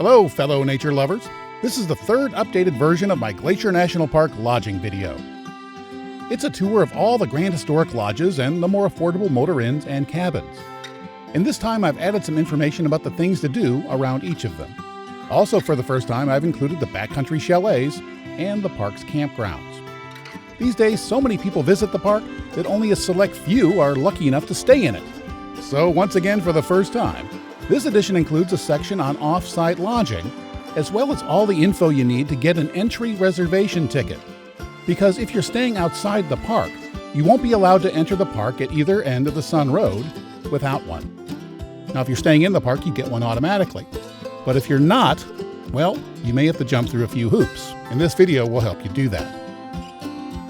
Hello, fellow nature lovers. This is the third updated version of my Glacier National Park lodging video. It's a tour of all the grand historic lodges and the more affordable motor inns and cabins. And this time I've added some information about the things to do around each of them. Also, for the first time, I've included the backcountry chalets and the park's campgrounds. These days, so many people visit the park that only a select few are lucky enough to stay in it. So once again, for the first time, this edition includes a section on off-site lodging, as well as all the info you need to get an entry reservation ticket. Because if you're staying outside the park, you won't be allowed to enter the park at either end of the Sun Road without one. Now, if you're staying in the park, you get one automatically. But if you're not, well, you may have to jump through a few hoops, and this video will help you do that.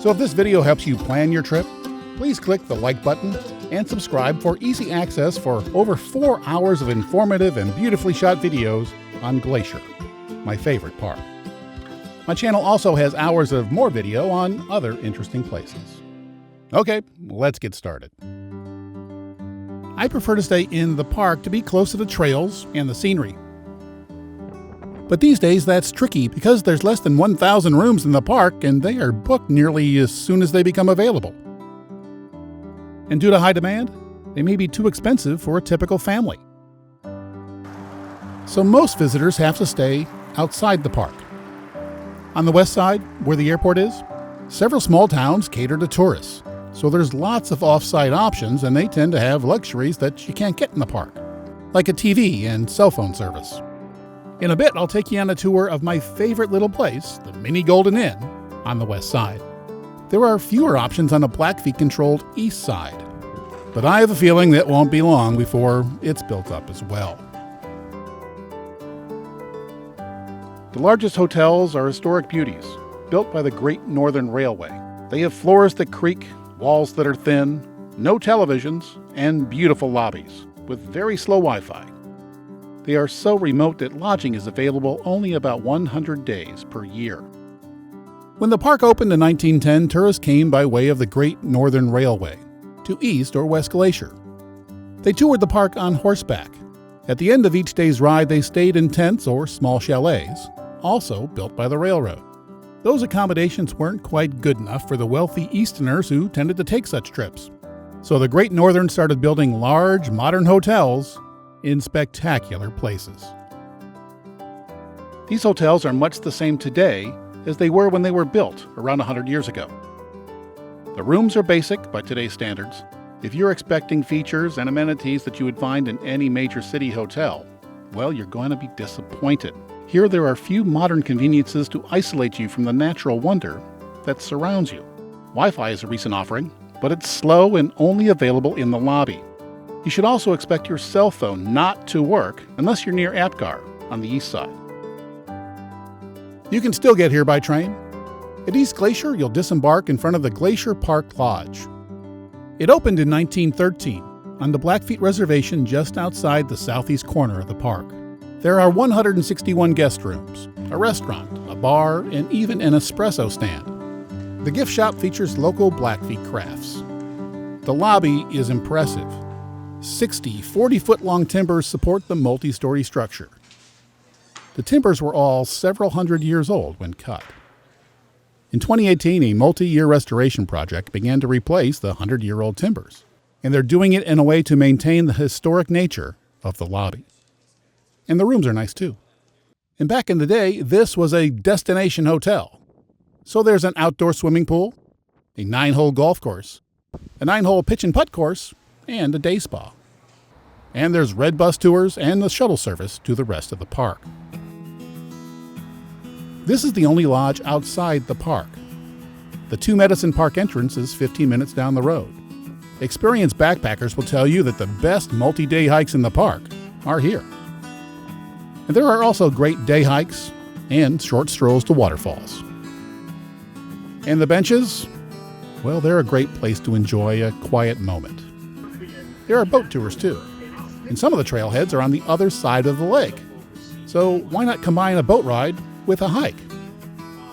So if this video helps you plan your trip, please click the like button and subscribe for easy access for over 4 hours of informative and beautifully shot videos on Glacier, my favorite park. My channel also has hours of more video on other interesting places. Okay, let's get started. I prefer to stay in the park to be close to the trails and the scenery. But these days that's tricky because there's less than 1,000 rooms in the park and they are booked nearly as soon as they become available. And due to high demand, they may be too expensive for a typical family. So most visitors have to stay outside the park. On the west side, where the airport is, several small towns cater to tourists. So there's lots of off-site options and they tend to have luxuries that you can't get in the park, like a TV and cell phone service. In a bit, I'll take you on a tour of my favorite little place, the Mini Golden Inn, on the west side. There are fewer options on the Blackfeet-controlled east side, but I have a feeling that won't be long before it's built up as well. The largest hotels are historic beauties, built by the Great Northern Railway. They have floors that creak, walls that are thin, no televisions, and beautiful lobbies, with very slow Wi-Fi. They are so remote that lodging is available only about 100 days per year. When the park opened in 1910, tourists came by way of the Great Northern Railway to East or West Glacier. They toured the park on horseback. At the end of each day's ride, they stayed in tents or small chalets, also built by the railroad. Those accommodations weren't quite good enough for the wealthy Easterners who tended to take such trips. So the Great Northern started building large, modern hotels in spectacular places. These hotels are much the same today as they were when they were built around 100 years ago. The rooms are basic by today's standards. If you're expecting features and amenities that you would find in any major city hotel, well, you're going to be disappointed. Here there are few modern conveniences to isolate you from the natural wonder that surrounds you. Wi-Fi is a recent offering, but it's slow and only available in the lobby. You should also expect your cell phone not to work unless you're near Apgar on the east side. You can still get here by train. At East Glacier, you'll disembark in front of the Glacier Park Lodge. It opened in 1913 on the Blackfeet Reservation just outside the southeast corner of the park. There are 161 guest rooms, a restaurant, a bar, and even an espresso stand. The gift shop features local Blackfeet crafts. The lobby is impressive. 60 40-foot-long timbers support the multi-story structure. The timbers were all several hundred years old when cut. In 2018, a multi-year restoration project began to replace the 100-year-old timbers, and they're doing it in a way to maintain the historic nature of the lobby. And the rooms are nice too. And back in the day, this was a destination hotel. So there's an outdoor swimming pool, a 9-hole golf course, a 9-hole pitch and putt course, and a day spa. And there's red bus tours and the shuttle service to the rest of the park. This is the only lodge outside the park. The 2 Medicine Park entrance is 15 minutes down the road. Experienced backpackers will tell you that the best multi-day hikes in the park are here. And there are also great day hikes and short strolls to waterfalls. And the benches? Well, they're a great place to enjoy a quiet moment. There are boat tours too, and some of the trailheads are on the other side of the lake. So why not combine a boat ride with a hike?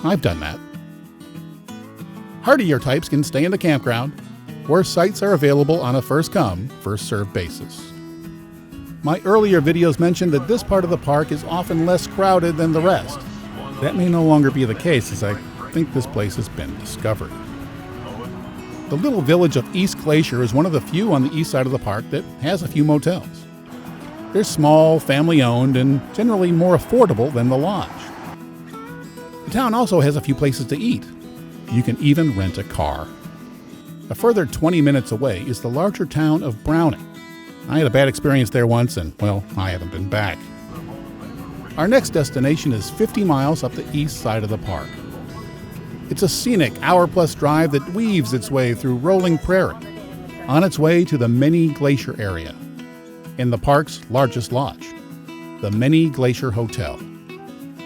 I've done that. Hardier types can stay in the campground, where sites are available on a first-come, first-served basis. My earlier videos mentioned that this part of the park is often less crowded than the rest. That may no longer be the case, as I think this place has been discovered. The little village of East Glacier is one of the few on the east side of the park that has a few motels. They're small, family-owned, and generally more affordable than the lodge. The town also has a few places to eat. You can even rent a car. A further 20 minutes away is the larger town of Browning. I had a bad experience there once, and, well, I haven't been back. Our next destination is 50 miles up the east side of the park. It's a scenic hour-plus drive that weaves its way through rolling prairie, on its way to the Many Glacier area, in the park's largest lodge, the Many Glacier Hotel.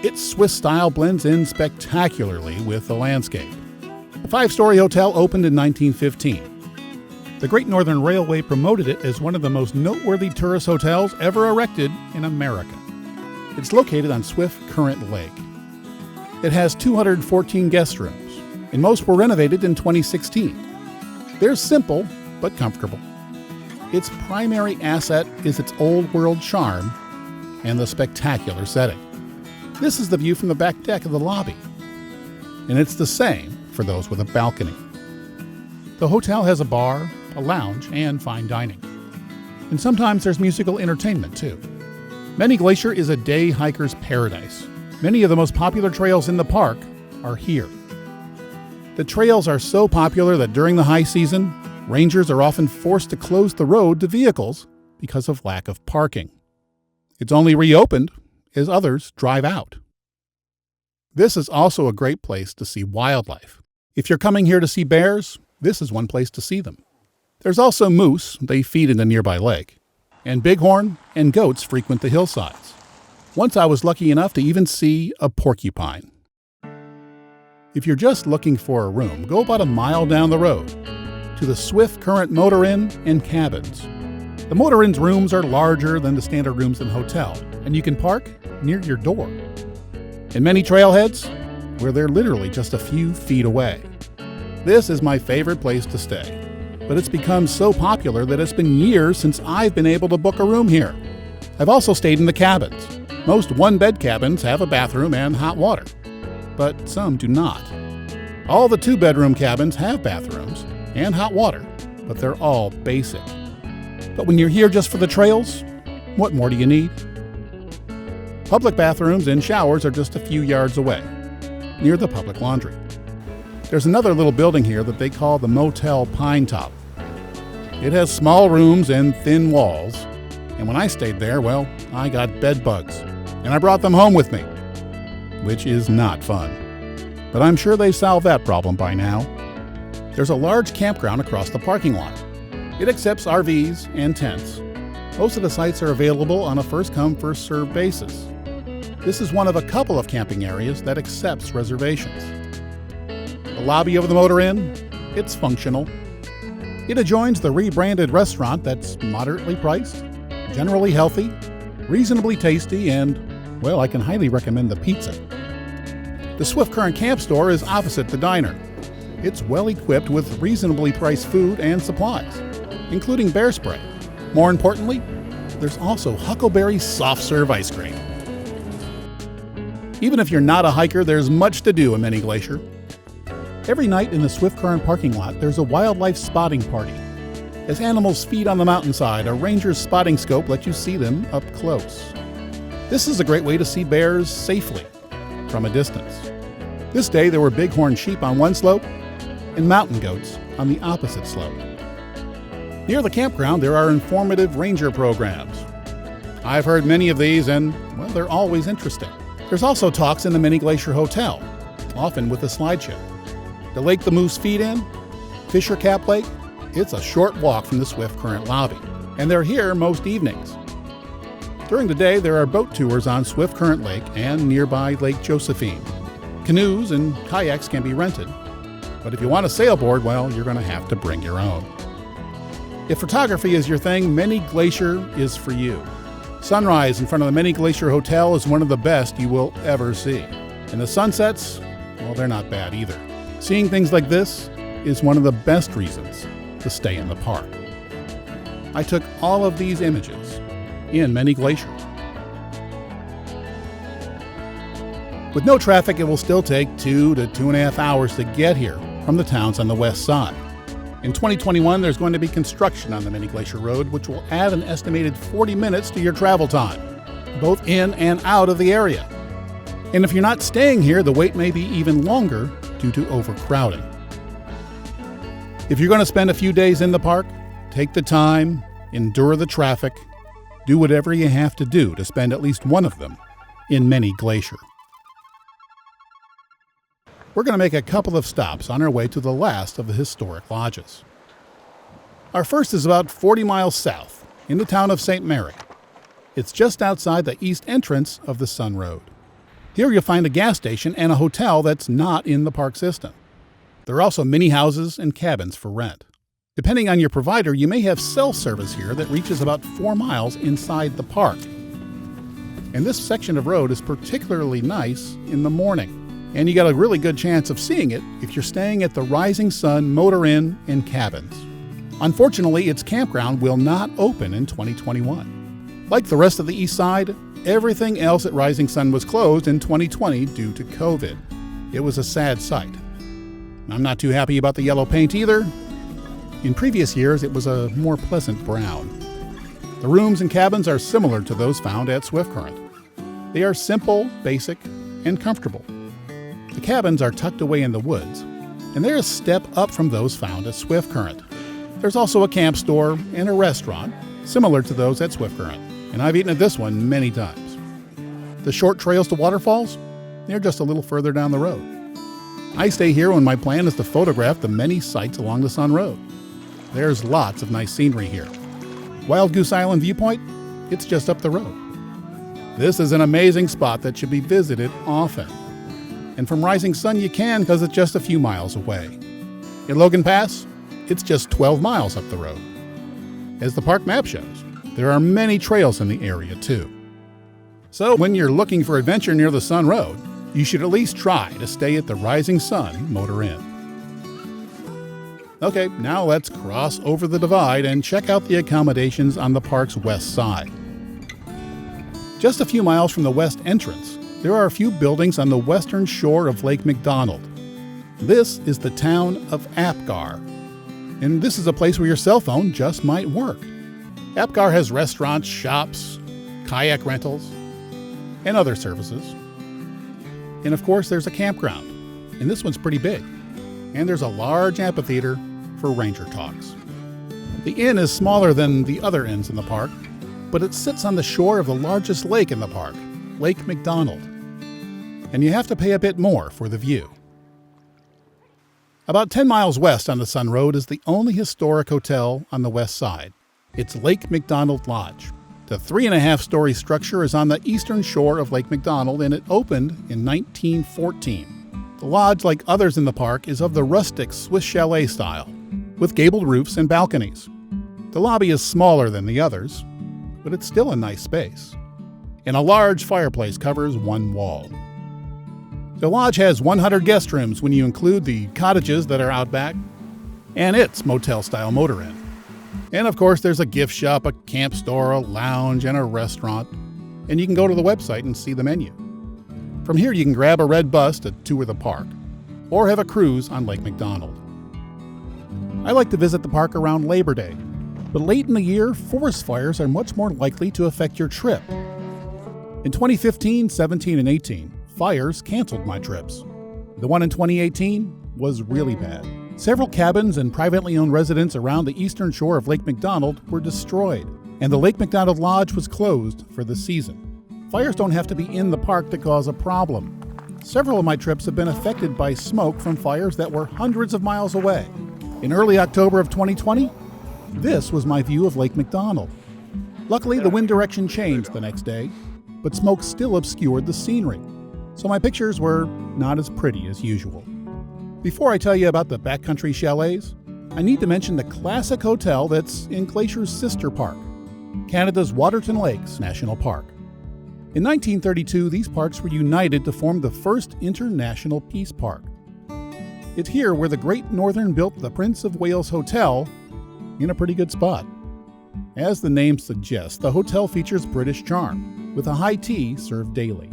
Its Swiss style blends in spectacularly with the landscape. The 5-story hotel opened in 1915. The Great Northern Railway promoted it as one of the most noteworthy tourist hotels ever erected in America. It's located on Swift Current Lake. It has 214 guest rooms, and most were renovated in 2016. They're simple, but comfortable. Its primary asset is its old-world charm and the spectacular setting. This is the view from the back deck of the lobby, and it's the same for those with a balcony. The hotel has a bar, a lounge, and fine dining. And sometimes there's musical entertainment, too. Many Glacier is a day hiker's paradise. Many of the most popular trails in the park are here. The trails are so popular that during the high season, rangers are often forced to close the road to vehicles because of lack of parking. It's only reopened as others drive out. This is also a great place to see wildlife. If you're coming here to see bears, this is one place to see them. There's also moose, they feed in the nearby lake, and bighorn and goats frequent the hillsides. Once I was lucky enough to even see a porcupine. If you're just looking for a room, go about a mile down the road to the Swift Current Motor Inn and Cabins. The Motor Inn's rooms are larger than the standard rooms in the hotel, and you can park near your door. In many trailheads, where they're literally just a few feet away. This is my favorite place to stay. But it's become so popular that it's been years since I've been able to book a room here. I've also stayed in the cabins. Most one-bed cabins have a bathroom and hot water, but some do not. All the 2-bedroom cabins have bathrooms and hot water, but they're all basic. But when you're here just for the trails, what more do you need? Public bathrooms and showers are just a few yards away, near the public laundry. There's another little building here that they call the Motel Pine Top. It has small rooms and thin walls, and when I stayed there, well, I got bed bugs, and I brought them home with me, which is not fun. But I'm sure they've solved that problem by now. There's a large campground across the parking lot. It accepts RVs and tents. Most of the sites are available on a first-come, first-served basis. This is one of a couple of camping areas that accepts reservations. The lobby of the Motor Inn, it's functional. It adjoins the rebranded restaurant that's moderately priced, generally healthy, reasonably tasty, and, well, I can highly recommend the pizza. The Swift Current Camp Store is opposite the diner. It's well equipped with reasonably priced food and supplies, including bear spray. More importantly, there's also Huckleberry soft serve ice cream. Even if you're not a hiker, there's much to do in Many Glacier. Every night in the Swift Current parking lot, there's a wildlife spotting party. As animals feed on the mountainside, a ranger's spotting scope lets you see them up close. This is a great way to see bears safely from a distance. This day, there were bighorn sheep on one slope and mountain goats on the opposite slope. Near the campground, there are informative ranger programs. I've heard many of these, and, well, they're always interesting. There's also talks in the Many Glacier Hotel, often with a slideshow. The lake the moose feed in, Fisher Cap Lake, it's a short walk from the Swift Current lobby, and they're here most evenings. During the day, there are boat tours on Swift Current Lake and nearby Lake Josephine. Canoes and kayaks can be rented, but if you want a sailboard, well, you're going to have to bring your own. If photography is your thing, Many Glacier is for you. Sunrise in front of the Many Glacier Hotel is one of the best you will ever see. And the sunsets, well, they're not bad either. Seeing things like this is one of the best reasons to stay in the park. I took all of these images in many glaciers. With no traffic, it will still take 2 to 2.5 hours to get here from the towns on the west side. In 2021, there's going to be construction on the Mini Glacier Road, which will add an estimated 40 minutes to your travel time, both in and out of the area. And if you're not staying here, the wait may be even longer due to overcrowding. If you're going to spend a few days in the park, take the time, endure the traffic, do whatever you have to do to spend at least one of them in Mini Glacier. We're going to make a couple of stops on our way to the last of the historic lodges. Our first is about 40 miles south, in the town of St. Mary. It's just outside the east entrance of the Sun Road. Here you'll find a gas station and a hotel that's not in the park system. There are also mini houses and cabins for rent. Depending on your provider, you may have cell service here that reaches about 4 miles inside the park. And this section of road is particularly nice in the morning. And you got a really good chance of seeing it if you're staying at the Rising Sun Motor Inn and Cabins. Unfortunately, its campground will not open in 2021. Like the rest of the east side, everything else at Rising Sun was closed in 2020 due to COVID. It was a sad sight. I'm not too happy about the yellow paint either. In previous years, it was a more pleasant brown. The rooms and cabins are similar to those found at Swift Current. They are simple, basic, and comfortable. The cabins are tucked away in the woods, and they're a step up from those found at Swift Current. There's also a camp store and a restaurant, similar to those at Swift Current, and I've eaten at this one many times. The short trails to waterfalls, they're just a little further down the road. I stay here when my plan is to photograph the many sights along the Sun Road. There's lots of nice scenery here. Wild Goose Island Viewpoint, it's just up the road. This is an amazing spot that should be visited often. And from Rising Sun you can because it's just a few miles away. In Logan Pass, it's just 12 miles up the road. As the park map shows, there are many trails in the area too. So when you're looking for adventure near the Sun Road, you should at least try to stay at the Rising Sun Motor Inn. Okay, now let's cross over the divide and check out the accommodations on the park's west side. Just a few miles from the west entrance, there are a few buildings on the western shore of Lake Mcdonald. This is the town of Apgar, and this is a place where your cell phone just might work. Apgar has restaurants, shops, kayak rentals, and other services. And of course, there's a campground, and this one's pretty big. And there's a large amphitheater for ranger talks. The inn is smaller than the other inns in the park, but it sits on the shore of the largest lake in the park, Lake Mcdonald. And you have to pay a bit more for the view. About 10 miles west on the Sun Road is the only historic hotel on the west side. It's Lake Mcdonald Lodge. The 3.5-story structure is on the eastern shore of Lake Mcdonald, and it opened in 1914. The lodge, like others in the park, is of the rustic Swiss chalet style, with gabled roofs and balconies. The lobby is smaller than the others, but it's still a nice space. And a large fireplace covers one wall. The lodge has 100 guest rooms when you include the cottages that are out back, and its motel-style motor inn. And of course, there's a gift shop, a camp store, a lounge, and a restaurant. And you can go to the website and see the menu. From here, you can grab a red bus to tour the park, or have a cruise on Lake Mcdonald. I like to visit the park around Labor Day, but late in the year, forest fires are much more likely to affect your trip. In 2015, 17, and 18, fires canceled my trips. The one in 2018 was really bad. Several cabins and privately owned residents around the eastern shore of Lake Mcdonald were destroyed, and the Lake Mcdonald Lodge was closed for the season. Fires don't have to be in the park to cause a problem. Several of my trips have been affected by smoke from fires that were hundreds of miles away. In early October of 2020, this was my view of Lake Mcdonald. Luckily, the wind direction changed the next day, but smoke still obscured the scenery, so my pictures were not as pretty as usual. Before I tell you about the backcountry chalets, I need to mention the classic hotel that's in Glacier's sister park, Canada's Waterton Lakes National Park. In 1932, these parks were united to form the first international peace park. It's here where the Great Northern built the Prince of Wales Hotel in a pretty good spot. As the name suggests, the hotel features British charm, with a high tea served daily.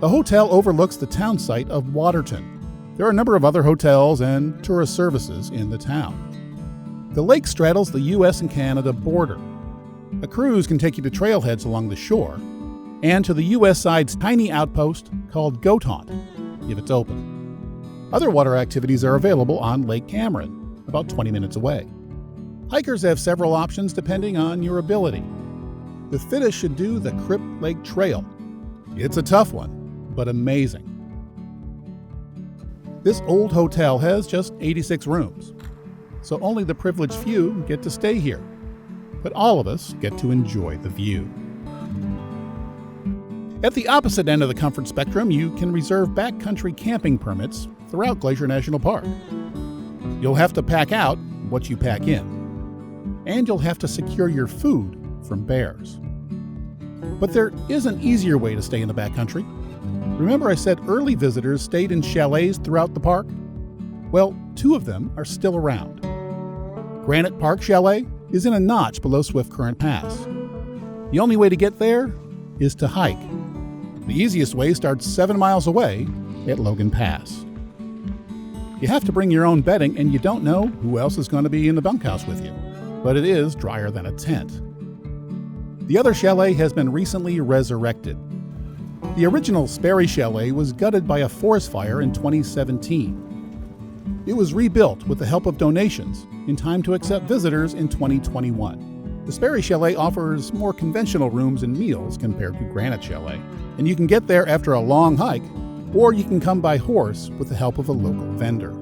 The hotel overlooks the town site of Waterton. There are a number of other hotels and tourist services in the town. The lake straddles the U.S. and Canada border. A cruise can take you to trailheads along the shore and to the U.S. side's tiny outpost called Goat Haunt, if it's open. Other water activities are available on Lake Cameron, about 20 minutes away. Hikers have several options depending on your ability. The fittest should do the Crypt Lake Trail. It's a tough one, but amazing. This old hotel has just 86 rooms, so only the privileged few get to stay here. But all of us get to enjoy the view. At the opposite end of the comfort spectrum, you can reserve backcountry camping permits throughout Glacier National Park. You'll have to pack out what you pack in, and you'll have to secure your food from bears. But there is an easier way to stay in the backcountry. Remember I said early visitors stayed in chalets throughout the park? Well, 2 of them are still around. Granite Park Chalet is in a notch below Swift Current Pass. The only way to get there is to hike. The easiest way starts 7 miles away at Logan Pass. You have to bring your own bedding, and you don't know who else is going to be in the bunkhouse with you, but it is drier than a tent. The other chalet has been recently resurrected. The original Sperry Chalet was gutted by a forest fire in 2017. It was rebuilt with the help of donations in time to accept visitors in 2021. The Sperry Chalet offers more conventional rooms and meals compared to Granite Chalet, and you can get there after a long hike, or you can come by horse with the help of a local vendor.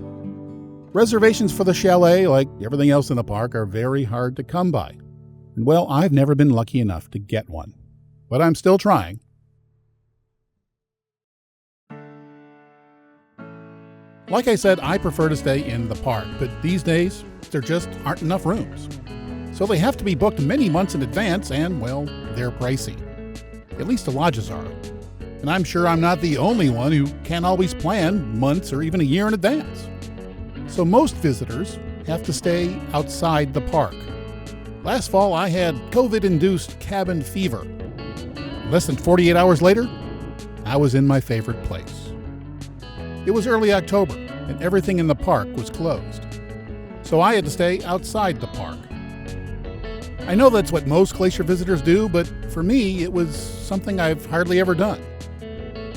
Reservations for the chalet, like everything else in the park, are very hard to come by. And well, I've never been lucky enough to get one, but I'm still trying. Like I said, I prefer to stay in the park, but these days, there just aren't enough rooms. So they have to be booked many months in advance, and, well, they're pricey. At least the lodges are. And I'm sure I'm not the only one who can't always plan months or even a year in advance. So most visitors have to stay outside the park. Last fall, I had COVID-induced cabin fever. Less than 48 hours later, I was in my favorite place. It was early October, and everything in the park was closed. So I had to stay outside the park. I know that's what most Glacier visitors do, but for me, it was something I've hardly ever done.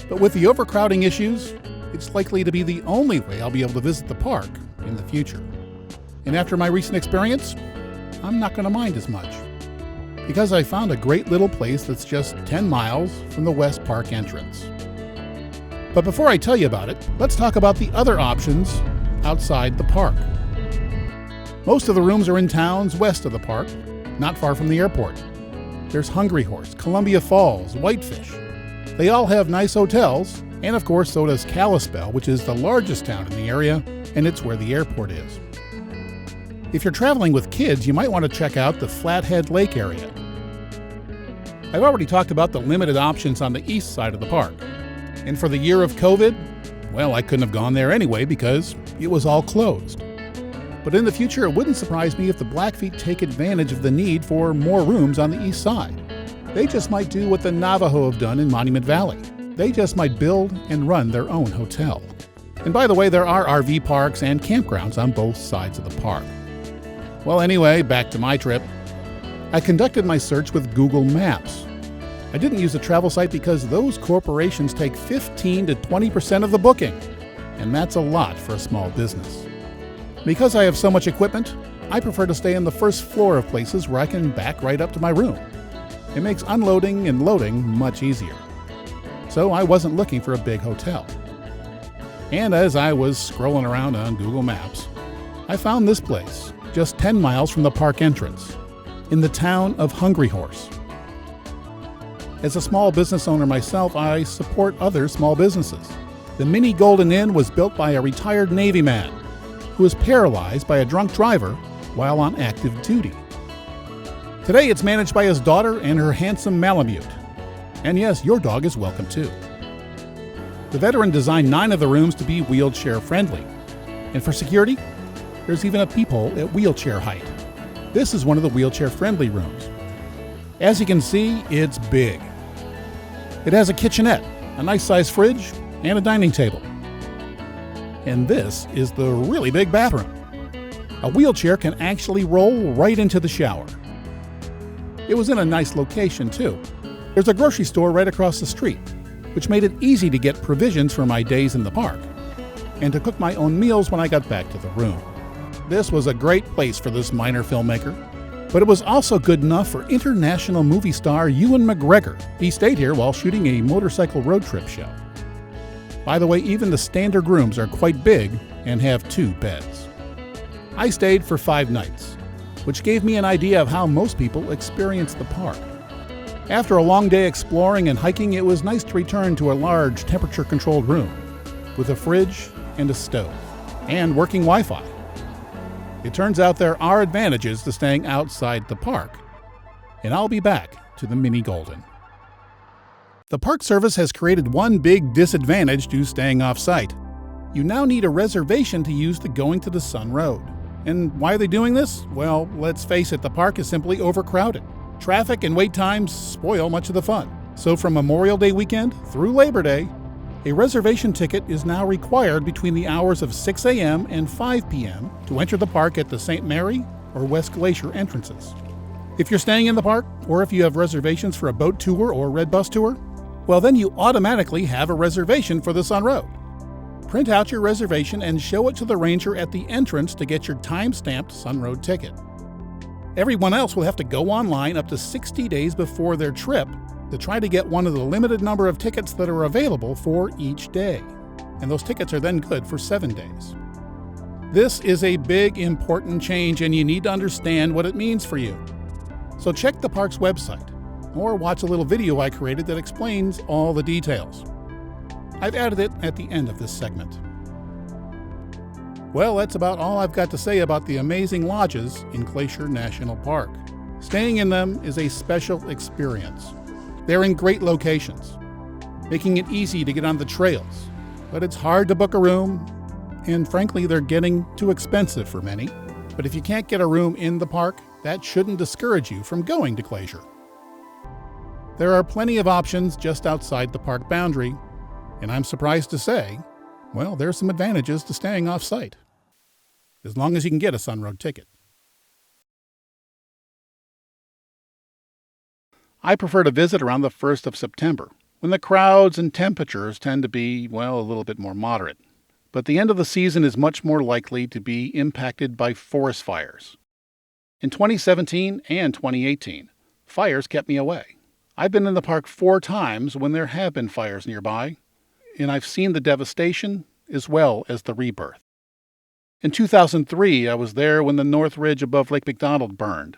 But with the overcrowding issues, it's likely to be the only way I'll be able to visit the park in the future. And after my recent experience, I'm not going to mind as much, because I found a great little place that's just 10 miles from the West Park entrance. But before I tell you about it, let's talk about the other options outside the park. Most of the rooms are in towns west of the park, not far from the airport. There's Hungry Horse, Columbia Falls, Whitefish. They all have nice hotels, and of course so does Kalispell, which is the largest town in the area, and it's where the airport is. If you're traveling with kids, you might want to check out the Flathead Lake area. I've already talked about the limited options on the east side of the park. And for the year of COVID, well, I couldn't have gone there anyway because it was all closed. But in the future, it wouldn't surprise me if the Blackfeet take advantage of the need for more rooms on the east side. They just might do what the Navajo have done in Monument Valley. They just might build and run their own hotel. And by the way, there are RV parks and campgrounds on both sides of the park. Well, anyway, back to my trip. I conducted my search with Google Maps. I didn't use a travel site because those corporations take 15 to 20% of the booking, and that's a lot for a small business. Because I have so much equipment, I prefer to stay on the first floor of places where I can back right up to my room. It makes unloading and loading much easier. So I wasn't looking for a big hotel. And as I was scrolling around on Google Maps, I found this place, just 10 miles from the park entrance, in the town of Hungry Horse. As a small business owner myself, I support other small businesses. The Mini Golden Inn was built by a retired Navy man who was paralyzed by a drunk driver while on active duty. Today it's managed by his daughter and her handsome Malamute. And yes, your dog is welcome too. The veteran designed 9 of the rooms to be wheelchair friendly. And for security, there's even a peephole at wheelchair height. This is one of the wheelchair-friendly rooms. As you can see, it's big. It has a kitchenette, a nice-sized fridge, and a dining table. And this is the really big bathroom. A wheelchair can actually roll right into the shower. It was in a nice location, too. There's a grocery store right across the street, which made it easy to get provisions for my days in the park, and to cook my own meals when I got back to the room. This was a great place for this minor filmmaker, but it was also good enough for international movie star Ewan McGregor. He stayed here while shooting a motorcycle road trip show. By the way, even the standard rooms are quite big and have 2 beds. I stayed for 5 nights, which gave me an idea of how most people experience the park. After a long day exploring and hiking, it was nice to return to a large temperature-controlled room with a fridge and a stove and working Wi-Fi. It turns out there are advantages to staying outside the park, and I'll be back to the Mini Golden. The Park Service has created one big disadvantage to staying off-site. You now need a reservation to use the Going to the Sun Road. And why are they doing this? Well, let's face it, the park is simply overcrowded. Traffic and wait times spoil much of the fun. So from Memorial Day weekend through Labor Day, a reservation ticket is now required between the hours of 6 a.m. and 5 p.m. to enter the park at the St. Mary or West Glacier entrances. If you're staying in the park, or if you have reservations for a boat tour or red bus tour, well then you automatically have a reservation for the Sun Road. Print out your reservation and show it to the ranger at the entrance to get your time-stamped Sun Road ticket. Everyone else will have to go online up to 60 days before their trip to try to get one of the limited number of tickets that are available for each day. And those tickets are then good for 7 days. This is a big, important change, and you need to understand what it means for you. So check the park's website, or watch a little video I created that explains all the details. I've added it at the end of this segment. Well, that's about all I've got to say about the amazing lodges in Glacier National Park. Staying in them is a special experience. They're in great locations, making it easy to get on the trails, but it's hard to book a room, and frankly, they're getting too expensive for many. But if you can't get a room in the park, that shouldn't discourage you from going to Glacier. There are plenty of options just outside the park boundary, and I'm surprised to say, well, there's some advantages to staying off-site, as long as you can get a Sun Road ticket. I prefer to visit around the 1st of September, when the crowds and temperatures tend to be, well, a little bit more moderate. But the end of the season is much more likely to be impacted by forest fires. In 2017 and 2018, fires kept me away. I've been in the park 4 times when there have been fires nearby, and I've seen the devastation as well as the rebirth. In 2003, I was there when the North Ridge above Lake Mcdonald burned.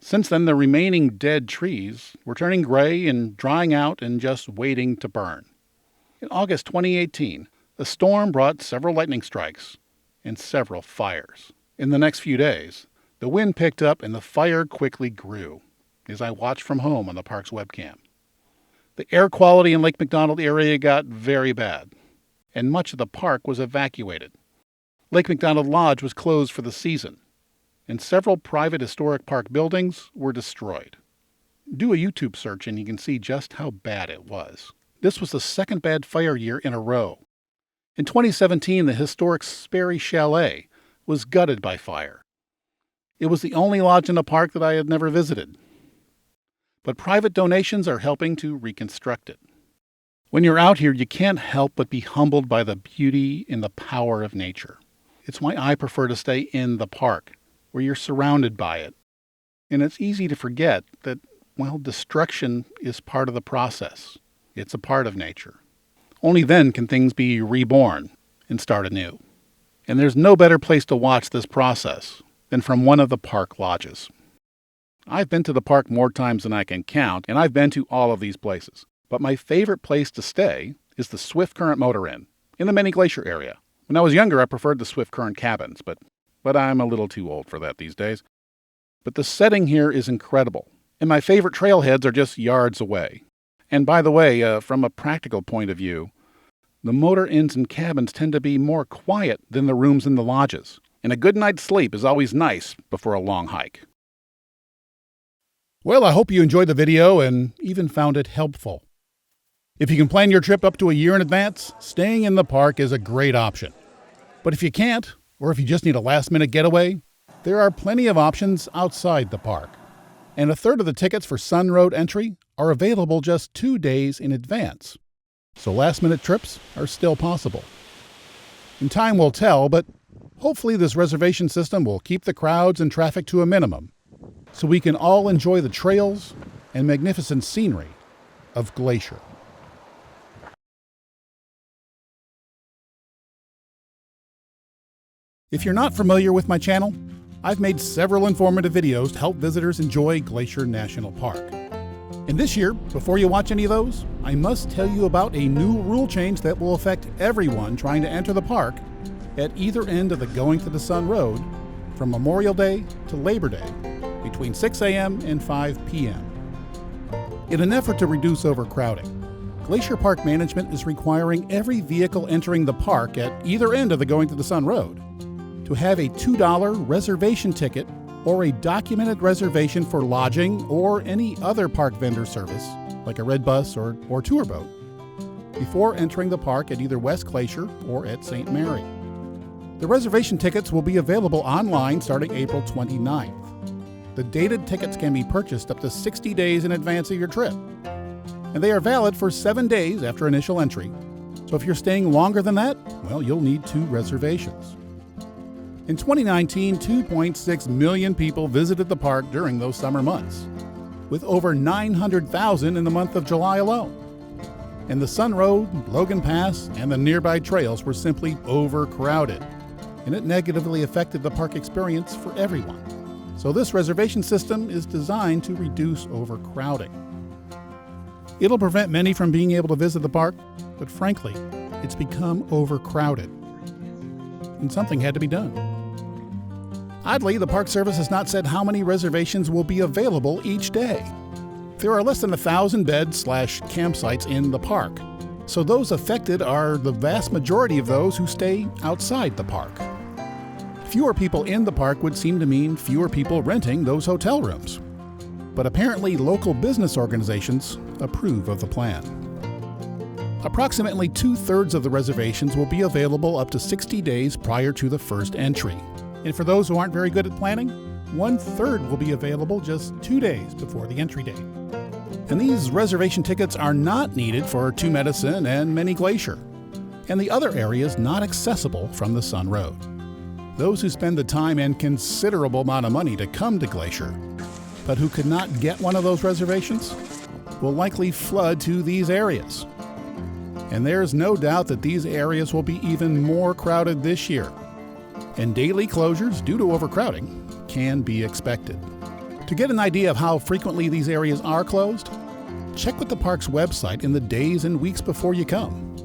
Since then, the remaining dead trees were turning gray and drying out and just waiting to burn. In August 2018, a storm brought several lightning strikes and several fires. In the next few days, the wind picked up and the fire quickly grew, as I watched from home on the park's webcam. The air quality in Lake Mcdonald area got very bad, and much of the park was evacuated. Lake Mcdonald Lodge was closed for the season, and several private historic park buildings were destroyed. Do a YouTube search and you can see just how bad it was. This was the second bad fire year in a row. In 2017, the historic Sperry Chalet was gutted by fire. It was the only lodge in the park that I had never visited. But private donations are helping to reconstruct it. When you're out here, you can't help but be humbled by the beauty and the power of nature. It's why I prefer to stay in the park, where you're surrounded by it. And it's easy to forget that, well, destruction is part of the process. It's a part of nature. Only then can things be reborn and start anew. And there's no better place to watch this process than from one of the park lodges. I've been to the park more times than I can count, and I've been to all of these places. But my favorite place to stay is the Swift Current Motor Inn in the Mini Glacier area. When I was younger, I preferred the Swift Current cabins, but I'm a little too old for that these days. But the setting here is incredible, and my favorite trailheads are just yards away. And by the way, from a practical point of view, the motor inns and cabins tend to be more quiet than the rooms in the lodges. and a good night's sleep is always nice before a long hike. Well, I hope you enjoyed the video and even found it helpful. If you can plan your trip up to a year in advance, staying in the park is a great option. But if you can't, or if you just need a last-minute getaway, there are plenty of options outside the park. And a third of the tickets for Sun Road entry are available just 2 days in advance. So last-minute trips are still possible. And time will tell, but hopefully this reservation system will keep the crowds and traffic to a minimum, so we can all enjoy the trails and magnificent scenery of Glacier. If you're not familiar with my channel, I've made several informative videos to help visitors enjoy Glacier National Park. And this year, before you watch any of those, I must tell you about a new rule change that will affect everyone trying to enter the park at either end of the Going to the Sun Road from Memorial Day to Labor Day between 6 a.m. and 5 p.m. In an effort to reduce overcrowding, Glacier Park Management is requiring every vehicle entering the park at either end of the Going to the Sun Road to have a $2 reservation ticket or a documented reservation for lodging or any other park vendor service, like a red bus or tour boat, before entering the park at either West Glacier or at St. Mary. The reservation tickets will be available online starting April 29th. The dated tickets can be purchased up to 60 days in advance of your trip, and they are valid for 7 days after initial entry. So if you're staying longer than that, well, you'll need 2 reservations. In 2019, 2.6 million people visited the park during those summer months, with over 900,000 in the month of July alone. And the Sun Road, Logan Pass, and the nearby trails were simply overcrowded, and it negatively affected the park experience for everyone. So this reservation system is designed to reduce overcrowding. It'll prevent many from being able to visit the park, but frankly, it's become overcrowded, and something had to be done. Oddly, the Park Service has not said how many reservations will be available each day. There are less than 1,000 beds/campsites in the park, so those affected are the vast majority of those who stay outside the park. Fewer people in the park would seem to mean fewer people renting those hotel rooms. But apparently local business organizations approve of the plan. Approximately 2/3 of the reservations will be available up to 60 days prior to the first entry. And for those who aren't very good at planning, 1/3 will be available just 2 days before the entry date. And these reservation tickets are not needed for Two Medicine and Mini Glacier, and the other areas not accessible from the Sun Road. Those who spend the time and considerable amount of money to come to Glacier, but who could not get one of those reservations, will likely flood to these areas. And there's no doubt that these areas will be even more crowded this year, and daily closures due to overcrowding can be expected. To get an idea of how frequently these areas are closed, check with the park's website in the days and weeks before you come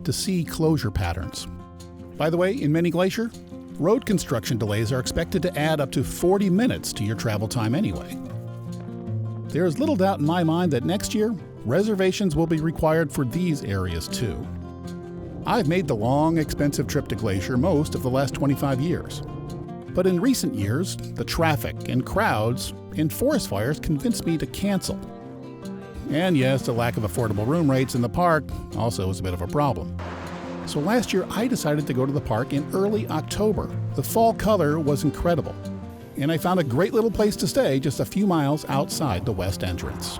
to see closure patterns. By the way, in Mini Glacier, road construction delays are expected to add up to 40 minutes to your travel time anyway. There is little doubt in my mind that next year, reservations will be required for these areas too. I've made the long, expensive trip to Glacier most of the last 25 years. But in recent years, the traffic and crowds and forest fires convinced me to cancel. And yes, the lack of affordable room rates in the park also was a bit of a problem. So last year, I decided to go to the park in early October. The fall color was incredible, and I found a great little place to stay just a few miles outside the west entrance.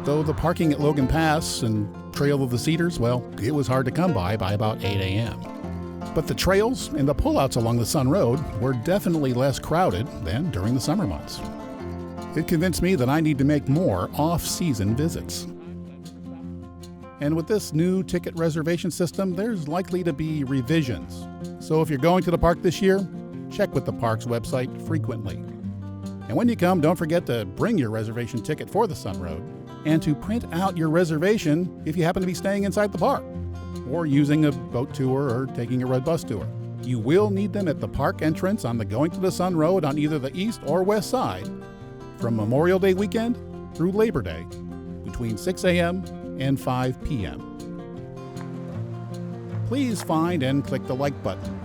Though the parking at Logan Pass and Trail of the Cedars, well, it was hard to come by about 8 a.m. But the trails and the pullouts along the Sun Road were definitely less crowded than during the summer months. It convinced me that I need to make more off-season visits. And with this new ticket reservation system, there's likely to be revisions. So if you're going to the park this year, check with the park's website frequently. And when you come, don't forget to bring your reservation ticket for the Sun Road and to print out your reservation if you happen to be staying inside the park or using a boat tour or taking a red bus tour. You will need them at the park entrance on the Going to the Sun Road on either the east or west side from Memorial Day weekend through Labor Day between 6 a.m. and 5 p.m. Please find and click the like button.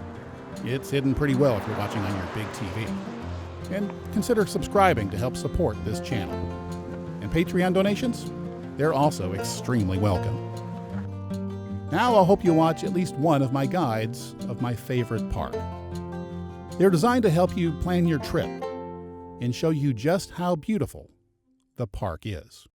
It's hidden pretty well if you're watching on your big TV. And consider subscribing to help support this channel. And Patreon donations? They're also extremely welcome. Now I'll hope you watch at least one of my guides of my favorite park. They're designed to help you plan your trip and show you just how beautiful the park is.